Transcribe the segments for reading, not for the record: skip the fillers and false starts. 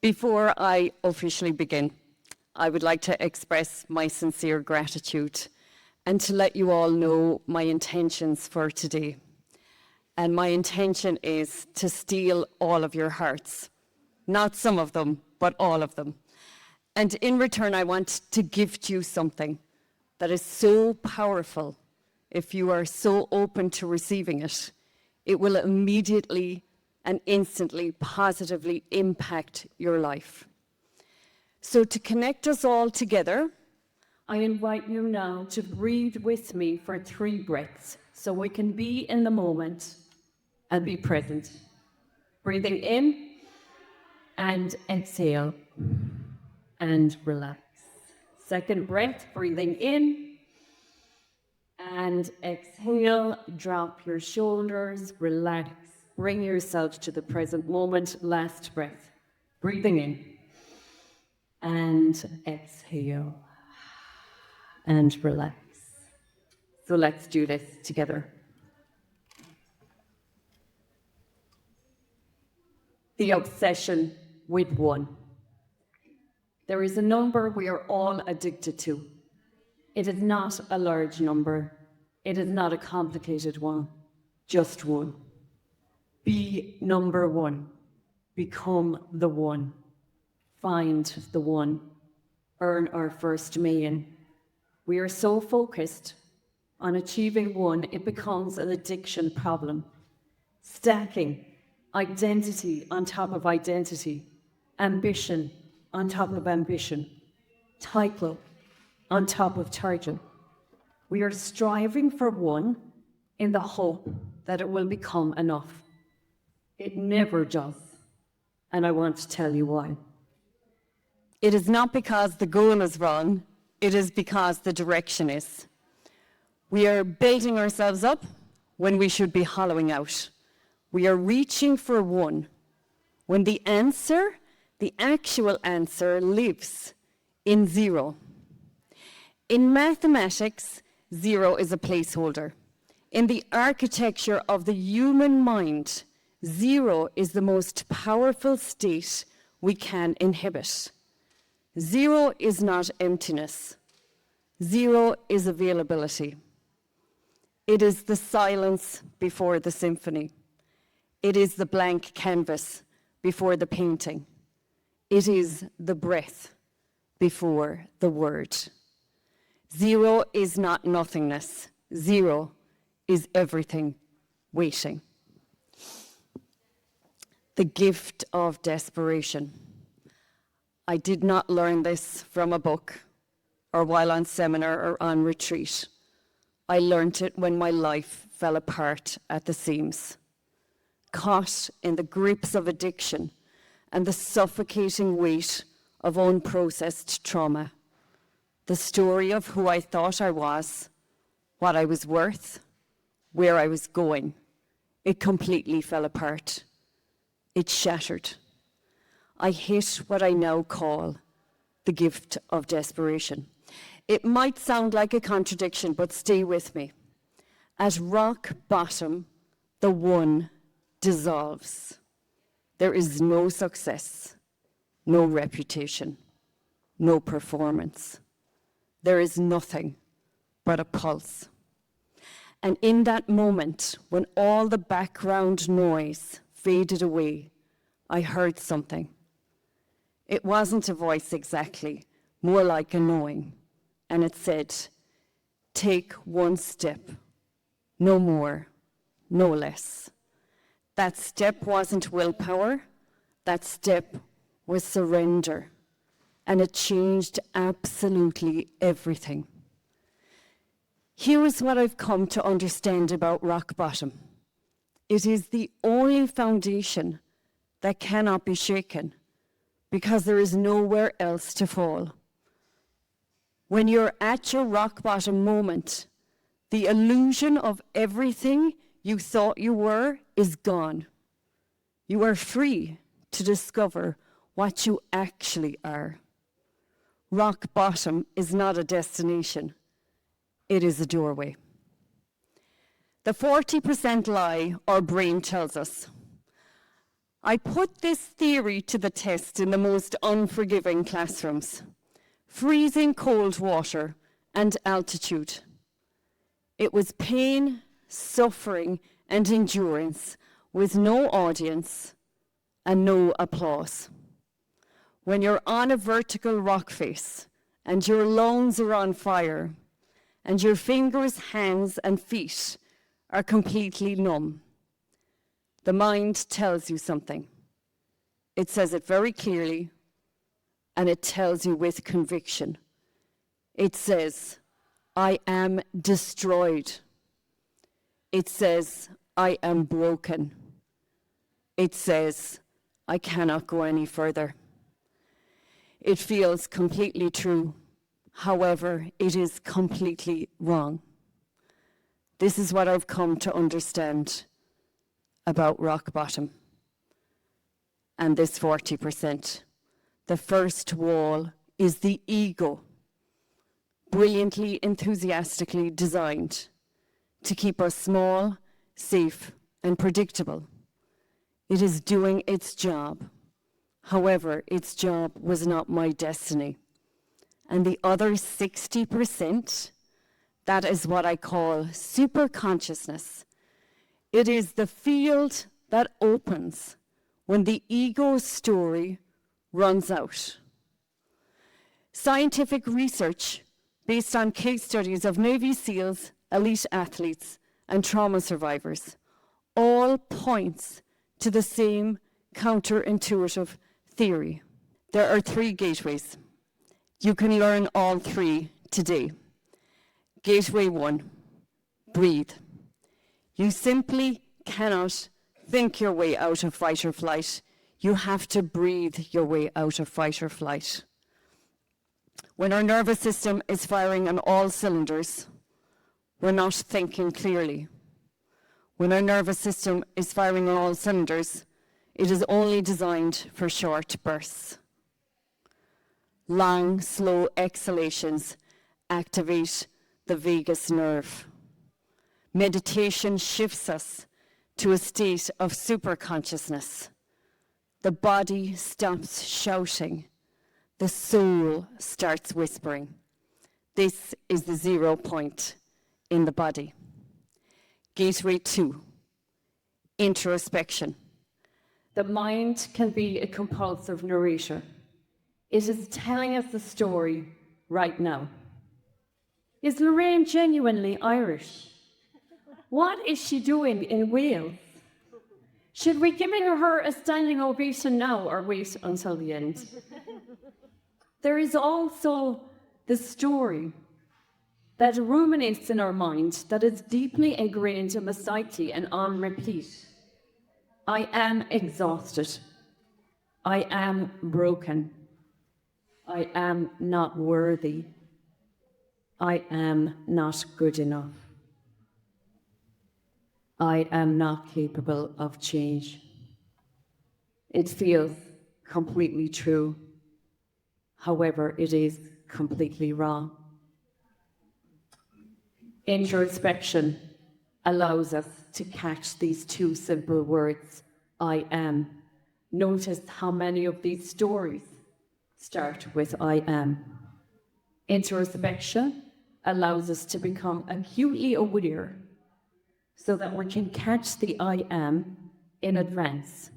Before I officially begin, I would like to express my sincere gratitude and to let you all know my intentions for today. And my intention is to steal all of your hearts. Not some of them, but all of them. And in return, I want to gift you something that is so powerful. If you are so open to receiving it, it will immediately and instantly positively impact your life. So to connect us all together, I invite you now to breathe with me for 3 breaths so we can be in the moment and be present. Breathing in and exhale and relax. Second breath, breathing in and exhale. Drop your shoulders, relax. Bring yourself to the present moment. Last breath, breathing in and exhale and relax. So let's do this together. The obsession with one. There is a number we are all addicted to. It is not a large number. It is not a complicated one, just one. Be number one. Become the one. Find the one. Earn our first million. We are so focused on achieving one, it becomes an addiction problem. Stacking identity on top of identity, ambition on top of ambition, title on top of title. We are striving for one in the hope that it will become enough. It never does, and I want to tell you why. It is not because the goal is wrong, it is because the direction is. We are building ourselves up when we should be hollowing out. We are reaching for one when the answer, the actual answer, lives in zero. In mathematics, zero is a placeholder. In the architecture of the human mind, zero is the most powerful state we can inhibit. Zero is not emptiness. Zero is availability. It is the silence before the symphony. It is the blank canvas before the painting. It is the breath before the word. Zero is not nothingness. Zero is everything waiting. The gift of desperation. I did not learn this from a book or while on seminar or on retreat. I learned it when my life fell apart at the seams. Caught in the grips of addiction and the suffocating weight of unprocessed trauma. The story of who I thought I was, what I was worth, where I was going, it completely fell apart. It shattered. I hit what I now call the gift of desperation. It might sound like a contradiction, but stay with me. At rock bottom, the one dissolves. There is no success, no reputation, no performance. There is nothing but a pulse. And in that moment, when all the background noise faded away, I heard something. It wasn't a voice exactly, more like a knowing. And it said, take one step, no more, no less. That step wasn't willpower, that step was surrender. And it changed absolutely everything. Here is what I've come to understand about rock bottom. It is the only foundation that cannot be shaken because there is nowhere else to fall. When you're at your rock bottom moment, the illusion of everything you thought you were is gone. You are free to discover what you actually are. Rock bottom is not a destination. It is a doorway. The 40% lie our brain tells us. I put this theory to the test in the most unforgiving classrooms. Freezing cold water and altitude. It was pain, suffering, and endurance with no audience and no applause. When you're on a vertical rock face and your lungs are on fire and your fingers, hands, and feet are completely numb, the mind tells you something. It says it very clearly, and it tells you with conviction. It says, I am destroyed. It says, I am broken. It says, I cannot go any further. It feels completely true. However, it is completely wrong. This is what I've come to understand about rock bottom and this 40%. The first wall is the ego, brilliantly, enthusiastically designed to keep us small, safe, and predictable. It is doing its job. However, its job was not my destiny. And the other 60%, that is what I call superconsciousness. It is the field that opens when the ego's story runs out. Scientific research based on case studies of Navy SEALs, elite athletes, and trauma survivors all points to the same counterintuitive theory. There are 3 gateways. You can learn all 3 today. Gateway 1, breathe. You simply cannot think your way out of fight or flight. You have to breathe your way out of fight or flight. When our nervous system is firing on all cylinders, we're not thinking clearly. When our nervous system is firing on all cylinders, it is only designed for short bursts. Long, slow exhalations activate the vagus nerve. Meditation shifts us to a state of superconsciousness. The body stops shouting. The soul starts whispering. This is the 0 point in the body. Gateway 2, introspection. The mind can be a compulsive narrator. It is telling us the story right now. Is Lorraine genuinely Irish? What is she doing in Wales? Should we give her a standing ovation now or wait until the end? There is also the story that ruminates in our mind that is deeply ingrained in the psyche and on repeat. I am exhausted. I am broken. I am not worthy. I am not good enough. I am not capable of change. It feels completely true. However, it is completely wrong. Introspection allows us to catch these 2 simple words, I am. Notice how many of these stories start with I am. Introspection allows us to become acutely aware so that we can catch the I am in advance.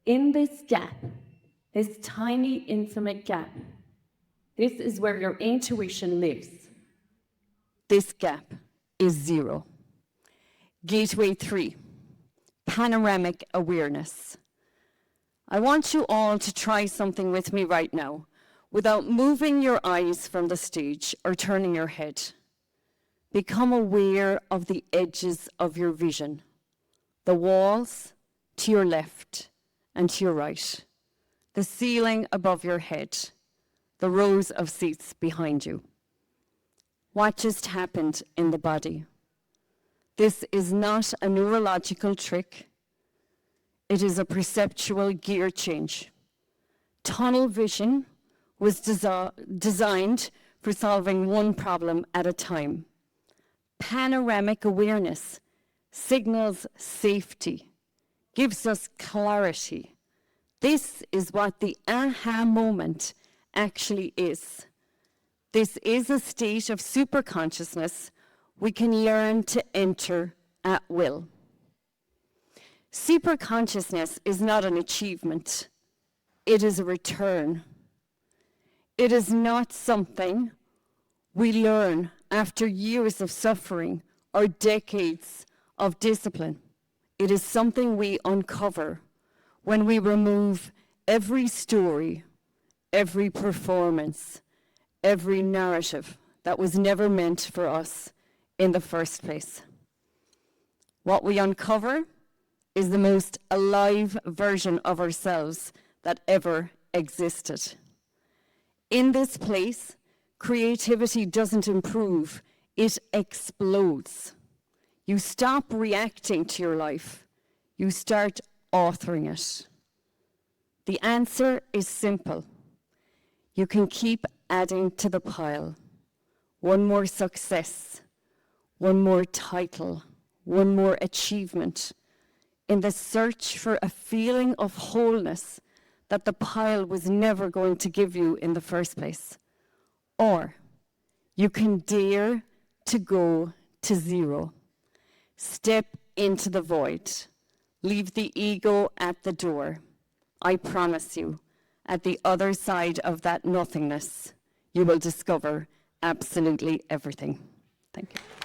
In this gap, this tiny, intimate gap, this is where your intuition lives. This gap is 0. Gateway 3, panoramic awareness. I want you all to try something with me right now without moving your eyes from the stage or turning your head. Become aware of the edges of your vision, the walls to your left and to your right, the ceiling above your head, the rows of seats behind you. What just happened in the body? This is not a neurological trick. It is a perceptual gear change. Tunnel vision was designed for solving one problem at a time. Panoramic awareness signals safety, gives us clarity. This is what the aha moment actually is. This is a state of superconsciousness we can learn to enter at will. Superconsciousness is not an achievement. It is a return. It is not something we learn after years of suffering or decades of discipline. It is something we uncover when we remove every story, every performance, every narrative that was never meant for us in the first place. What we uncover is the most alive version of ourselves that ever existed. In this place, creativity doesn't improve, it explodes. You stop reacting to your life, you start authoring it. The answer is simple. You can keep adding to the pile. One more success, one more title, one more achievement, in the search for a feeling of wholeness that the pile was never going to give you in the first place. Or you can dare to go to zero. Step into the void. Leave the ego at the door. I promise you, at the other side of that nothingness, you will discover absolutely everything. Thank you.